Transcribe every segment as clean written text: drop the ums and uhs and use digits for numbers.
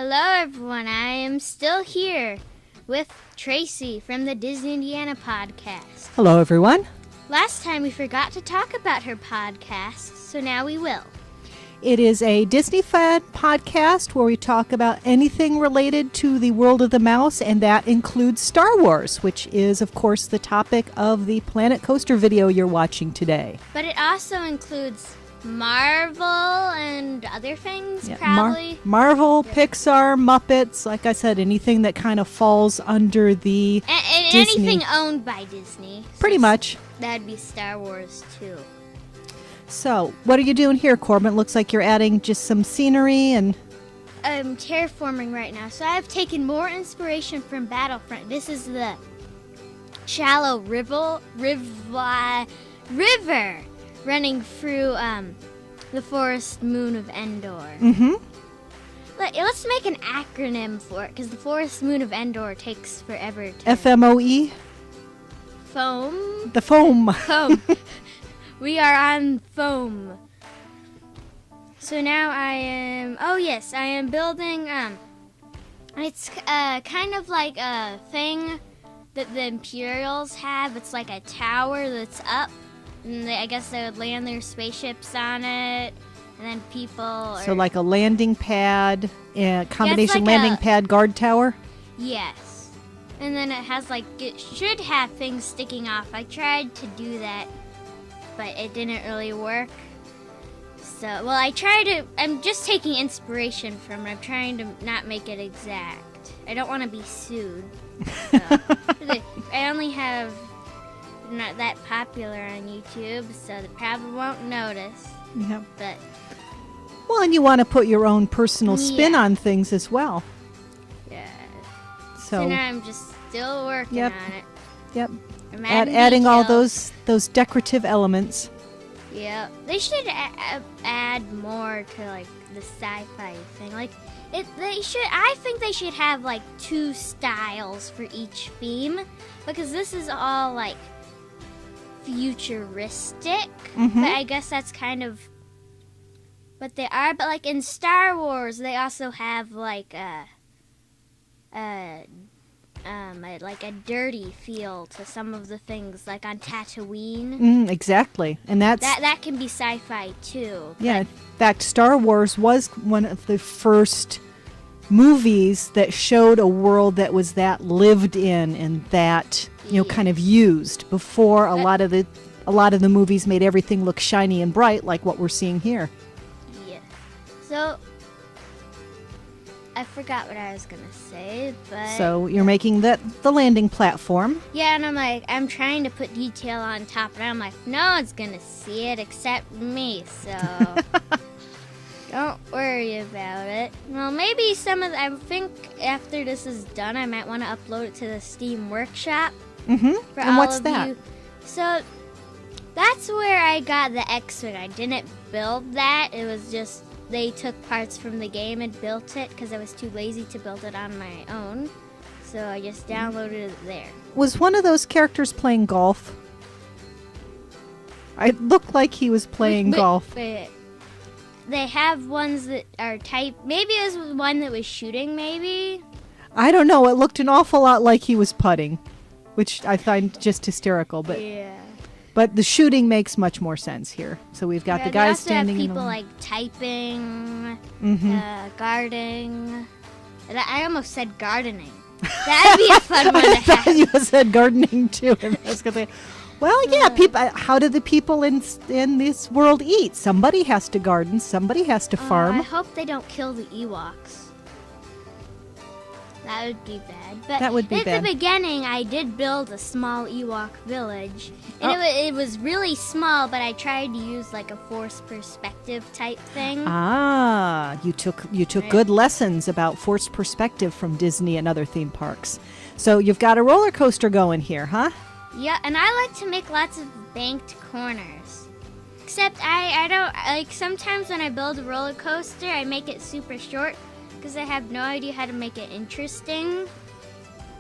Hello, everyone. I am still here with Tracy from the Disney Indiana podcast. Hello, everyone. Last time we forgot to talk about her podcast, so now we will. It is a Disney-fed podcast where we talk about anything related to the world of the mouse, and that includes Star Wars, which is, of course, the topic of the Planet Coaster video you're watching today. But it also includes Marvel and other things, probably. Marvel, Pixar, Muppets, like I said, anything that kind of falls under the and Disney. Anything owned by Disney. Pretty much. That'd be Star Wars, too. So, what are you doing here, Corbin? Looks like you're adding just some scenery and... I'm terraforming right now, so I've taken more inspiration from Battlefront. This is the shallow river running through the forest moon of Endor. Mm-hmm. Let's make an acronym for it, because the forest moon of Endor takes forever to... FMOE? Foam? The foam. Foam. We are on foam. So now I am building, it's kind of like a thing that the Imperials have. It's like a tower that's up, and I guess they would land their spaceships on it, and then people... So like a landing pad, combination landing pad guard tower? Yes. And then it should have things sticking off. I tried to do that, but it didn't really work. So, I'm just taking inspiration from it. I'm trying to not make it exact. I don't want to be sued. So. I only have not that popular on YouTube, so they probably won't notice. Yeah. But well, and you want to put your own personal spin on things as well. Yeah. So now I'm just still working on it. Yep. I'm adding all details. those decorative elements. Yeah, they should add more to like the sci-fi thing. I think they should have like 2 styles for each theme, because this is all like futuristic. Mm-hmm. But I guess that's kind of what they are. But like in Star Wars, they also have like a dirty feel to some of the things, like on Tatooine. Exactly, and that can be sci-fi too. Yeah, in fact, Star Wars was one of the first movies that showed a world that was that lived in and that kind of used. Before a lot of the movies made everything look shiny and bright, like what we're seeing here. Yeah. So I forgot what I was gonna say, but... So you're making the landing platform. Yeah, and I'm trying to put detail on top, and I'm like, no one's gonna see it except me, so... Don't worry about it. Well, maybe I think after this is done, I might want to upload it to the Steam Workshop. Mm-hmm. And what's that? You. So, that's where I got the X-Wing. I didn't build that. It was just... They took parts from the game and built it because I was too lazy to build it on my own. So I just downloaded it there. Was one of those characters playing golf? It looked like he was playing golf. They have ones that are type... Maybe it was one that was shooting, maybe? I don't know. It looked an awful lot like he was putting, which I find just hysterical. But yeah. But the shooting makes much more sense here. So we've got the guys standing have in people the... like typing, guarding. I almost said gardening. That'd be a fun one to have. I thought you said gardening too. I was gonna say, well, yeah, people. How do the people in this world eat? Somebody has to garden. Somebody has to farm. I hope they don't kill the Ewoks. That would be bad. But that would be bad. At the beginning, I did build a small Ewok village. And it was really small, but I tried to use like a forced perspective type thing. Ah, you took good lessons about forced perspective from Disney and other theme parks. So you've got a roller coaster going here, huh? Yeah, and I like to make lots of banked corners. Except I don't, like sometimes when I build a roller coaster, I make it super short because I have no idea how to make it interesting.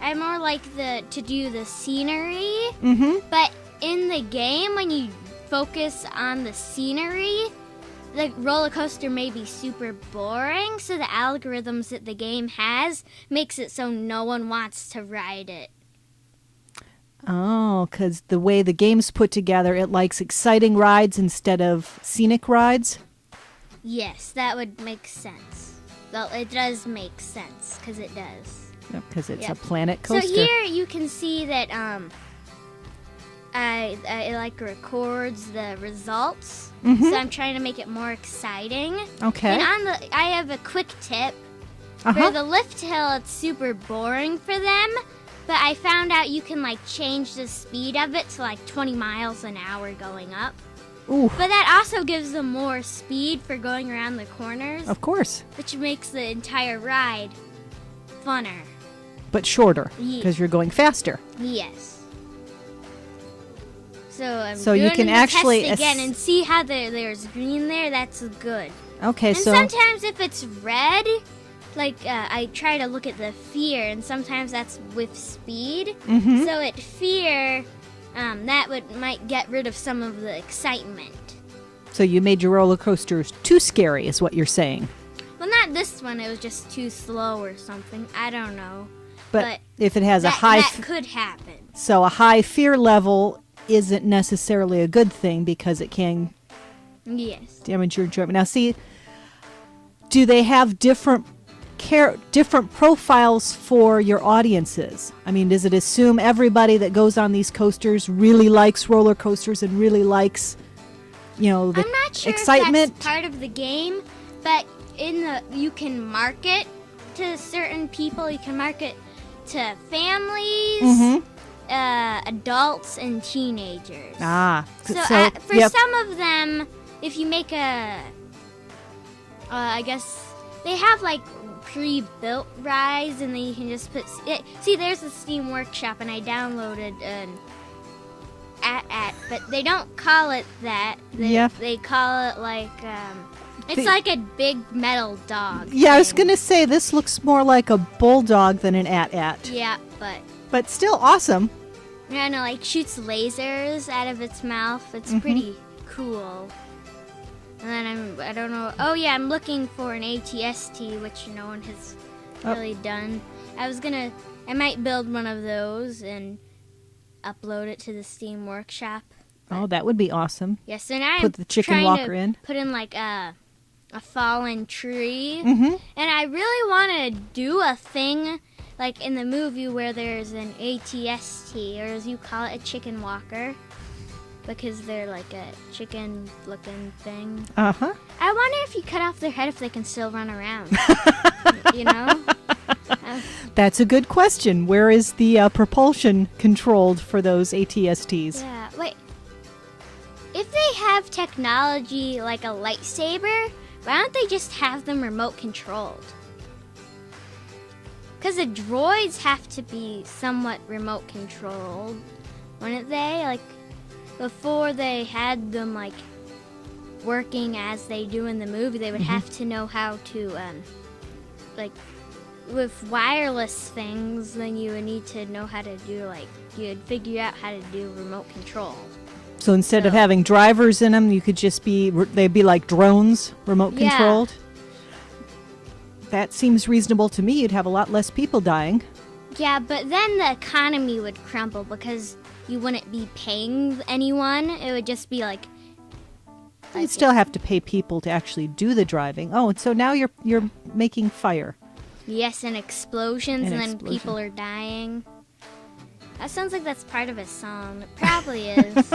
I more like to do the scenery, but in the game, when you focus on the scenery, the roller coaster may be super boring, so the algorithms that the game has makes it so no one wants to ride it. Oh, because the way the game's put together, it likes exciting rides instead of scenic rides? Yes, that would make sense. Well, it does make sense, because it does. Because it's Yep. a planet coaster. So here you can see that I like records the results. Mhm. So I'm trying to make it more exciting. Okay. And I have a quick tip. For Uh-huh. the lift hill, it's super boring for them. But I found out you can like change the speed of it to like 20 miles an hour going up. Ooh, But that also gives them more speed for going around the corners, of course. which makes the entire ride funner. But shorter, Ye- because you're going faster. Yes. So I'm So you doing can the actually test again ass- and see how there's green there. That's good. Okay, And so sometimes if it's red, like I try to look at the fear, and sometimes that's with speed. Mhm. So at fear, that might get rid of some of the excitement. so you made your roller coasters too scary, is what you're saying. Well, not this one. It was just too slow or something. I don't know. But if it has that, a high, that could happen. so a high fear level isn't necessarily a good thing because it can Yes. damage your enjoyment. Now, see, do they have different profiles for your audiences? I mean, does it assume everybody that goes on these coasters really likes roller coasters and really likes, the I'm not sure excitement? if that's part of the game, but you can market to certain people. You can market to families, Mhm. Adults, and teenagers. Ah, So, for yep. some of them, if you make I guess they have like pre-built rides, and then you can just see, there's the Steam Workshop, and I downloaded an but they don't call it that. They call it like, it's like a big metal dog. Yeah, I was thing. gonna say this looks more like a bulldog than an at. Yeah, But still awesome. yeah, no, like shoots lasers out of its mouth. It's pretty cool. And then I don't know. Oh yeah, I'm looking for an ATST, which no one has really done. I might build one of those and upload it to the Steam Workshop. Oh, that would be awesome. Yeah, so now Put the chicken trying walker to in. put in like a fallen tree. Mm-hmm. And I really want to do a thing like in the movie where there's an ATST, or as you call it, a chicken walker, because they're like a chicken-looking thing. Uh-huh. I wonder if you cut off their head if they can still run around. You know? That's a good question. Where is the propulsion controlled for those ATSTs? Yeah, wait. If they have technology like a lightsaber, why don't they just have them remote controlled? Because the droids have to be somewhat remote controlled, wouldn't they? Like, before they had them, like, working as they do in the movie, they would have to know how to, like, with wireless things, then you would need to know how to do, like, you'd figure out how to do remote control. So instead of So- having drivers in them, you could just they'd be like drones, remote Yeah. controlled. That seems reasonable to me. You'd have a lot less people dying. Yeah, but then the economy would crumble because you wouldn't be paying anyone. It would just be like You'd still have to pay people to actually do the driving. Oh, and so now you're making fire. yes, and explosions, An and then explosion. people are dying. That sounds like that's part of a song. It probably is.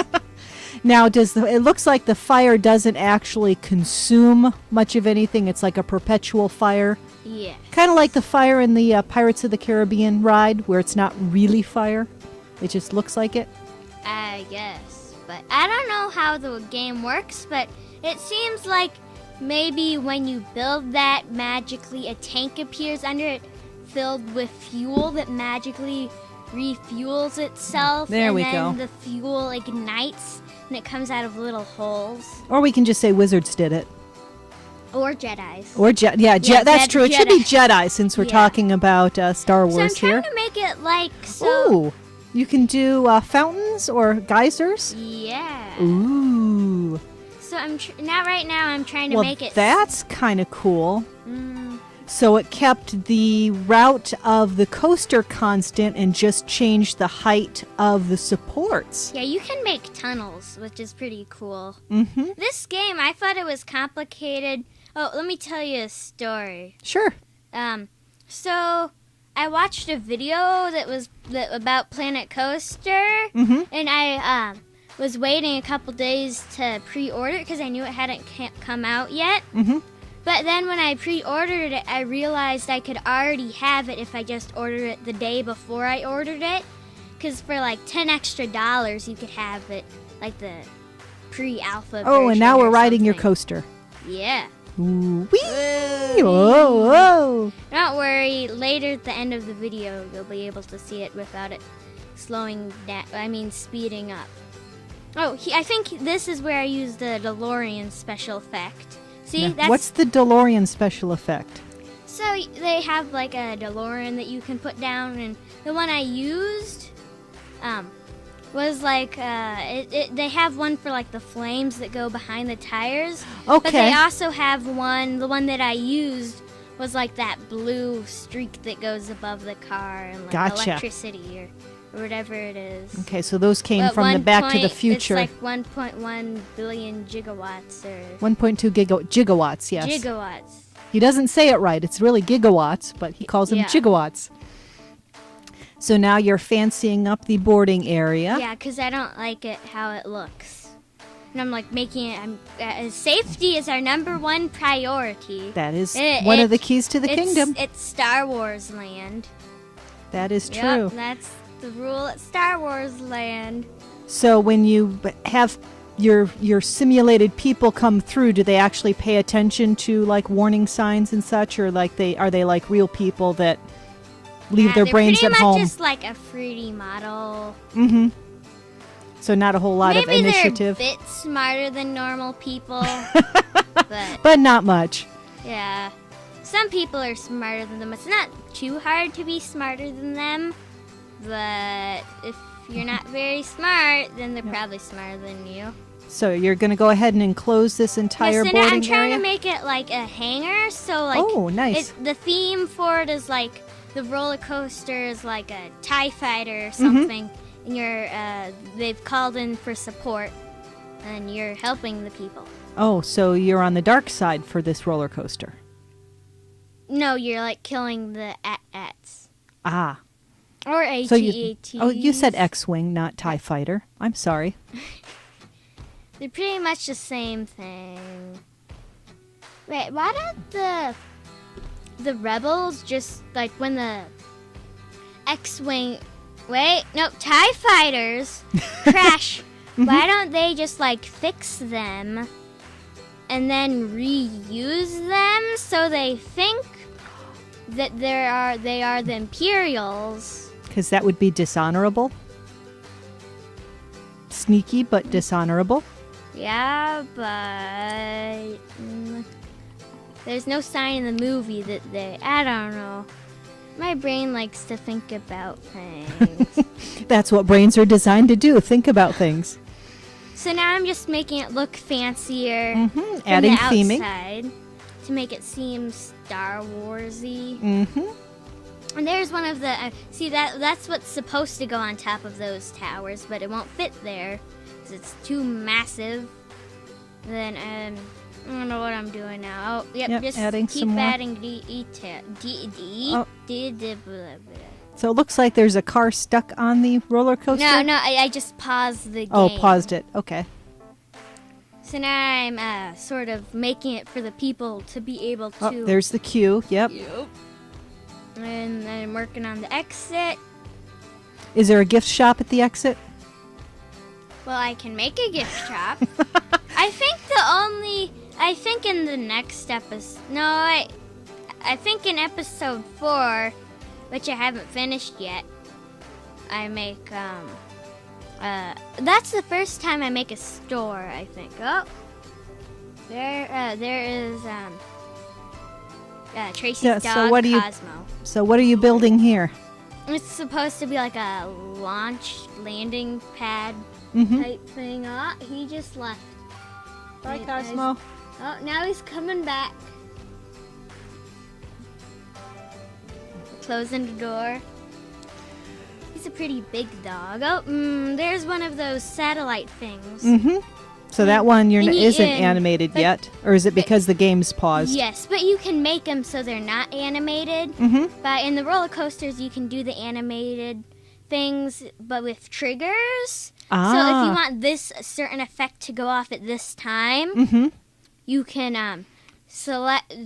Now, it looks like the fire doesn't actually consume much of anything. It's like a perpetual fire. Yeah. Kind of like the fire in the Pirates of the Caribbean ride, where it's not really fire. It just looks like it. I guess. But I don't know how the game works, but it seems like maybe when you build that, magically a tank appears under it filled with fuel that magically refuels itself. There and we then go. the fuel ignites and it comes out of little holes. Or we can just say wizards did it. Or Jedis. Or that's true. It should be Jedi. Jedi since we're Yeah. talking about Star So I'm Wars trying here. to make it like so. Ooh, you can do fountains or geysers. Yeah. Ooh. So so right now I'm trying to Well, make it. that's kind of cool. Mm, So it kept the route of the coaster constant and just changed the height of the supports. yeah, you can make tunnels, which is pretty cool. Mm-hmm. This game, I thought it was complicated. Oh, let me tell you a story. Sure. So I watched a video about Planet Coaster, Mm-hmm. and I was waiting a couple days to pre-order it because I knew it hadn't come out yet. Mm-hmm. But then when I pre-ordered it, I realized I could already have it if I just ordered it the day before I ordered it. Because for like $10 extra, you could have it, like the pre-alpha Oh, and now version we're or riding your something. coaster. Yeah. Ooh, wee! Whoa, whoa. Don't worry, later at the end of the video, you'll be able to see it without it speeding up. Oh, I think this is where I used the DeLorean special effect. See, Now, that's what's the DeLorean special effect? so they have like a DeLorean that you can put down, and the one I used, was like they have one for like the flames that go behind the tires. Okay. But they also have one. The one that I used was like that blue streak that goes above the car and like Gotcha. electricity or whatever it is. Okay, so those came But from the Back to the Future. It's like 1.1 billion gigawatts or 1.2 gigawatts, yes. gigawatts. He doesn't say it right. It's really gigawatts, but he calls them Yeah. gigawatts. So now you're fancying up the boarding area. Yeah, because I don't like it how it looks. And I'm like making it. Safety is our number one priority. That is one of the keys to the kingdom. It's Star Wars land. That is Yep, true. that's the rule at Star Wars land. So when you have your simulated people come through, do they actually pay attention to like warning signs and such, or are they like real people that leave their brains at they're home? pretty much just like a 3D model. Mm-hmm. So not a whole lot Maybe of initiative, they're a bit smarter than normal people, but but not much. yeah. Some people are smarter than them. It's not too hard to be smarter than them, but if you're not very smart, then they're probably smarter than you. So you're going to go ahead and enclose this entire Yes, and boarding I'm trying area? to make it like a hangar, so like Oh, nice. the theme for it is like the roller coaster is like a TIE fighter or Mm-hmm. something, and they've called in for support, and you're helping the people. Oh, so you're on the dark side for this roller coaster. No, you're like killing the AT-ATs. Ah. Or So AT-ATs. you said X-Wing, not TIE Fighter. I'm sorry. They're pretty much the same thing. Wait, why don't the rebels just like when the X-Wing TIE fighters crash, why don't they just like fix them and then reuse them so they think that they are the Imperials? Because that would be dishonorable. Sneaky, but dishonorable. Yeah, but there's no sign in the movie that I don't know. My brain likes to think about things. That's what brains are designed to do. Think about things. So now I'm just making it look fancier. Mm-hmm. From Adding the theming. outside to make it seem Star Warsy. Mm-hmm. And there's one of the that's what's supposed to go on top of those towers, but it won't fit there because it's too massive. Then I don't know what I'm doing now. Oh, yep, just adding keep some more. adding Oh. So it looks like there's a car stuck on the roller coaster. No, I just paused the game. Oh, paused it. Okay. So now I'm sort of making it for the people to be able to. Oh, there's the queue. Yep. Yep. And I'm working on the exit. Is there a gift shop at the exit? Well, I can make a gift shop. I think in the next episode. No, I think in episode 4, which I haven't finished yet, I make that's the first time I make a store, I think. Oh, there is Tracy's dog, Cosmo. So what are you building here? It's supposed to be like a launch landing pad Mm-hmm. type thing. Oh, he just left. Bye, Right, Cosmo. Oh, now he's coming back. Closing the door. He's a pretty big dog. Oh, there's one of those satellite things. Mm-hmm. So that one And you- isn't and- animated but- yet? Or is it because the game's paused? Yes, but you can make them so they're not animated. Mm-hmm. But in the roller coasters, you can do the animated things, but with triggers. So if Ah. you want this certain effect to go off at this time, Mm-hmm. you can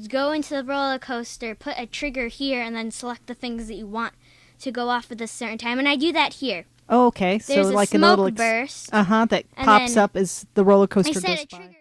go into the roller coaster, put a trigger here, and then select the things that you want to go off at this certain time. And I do that here. Oh, okay. There's so a like a smoke little burst. that and pops then up as the roller I coaster set goes a by. trigger.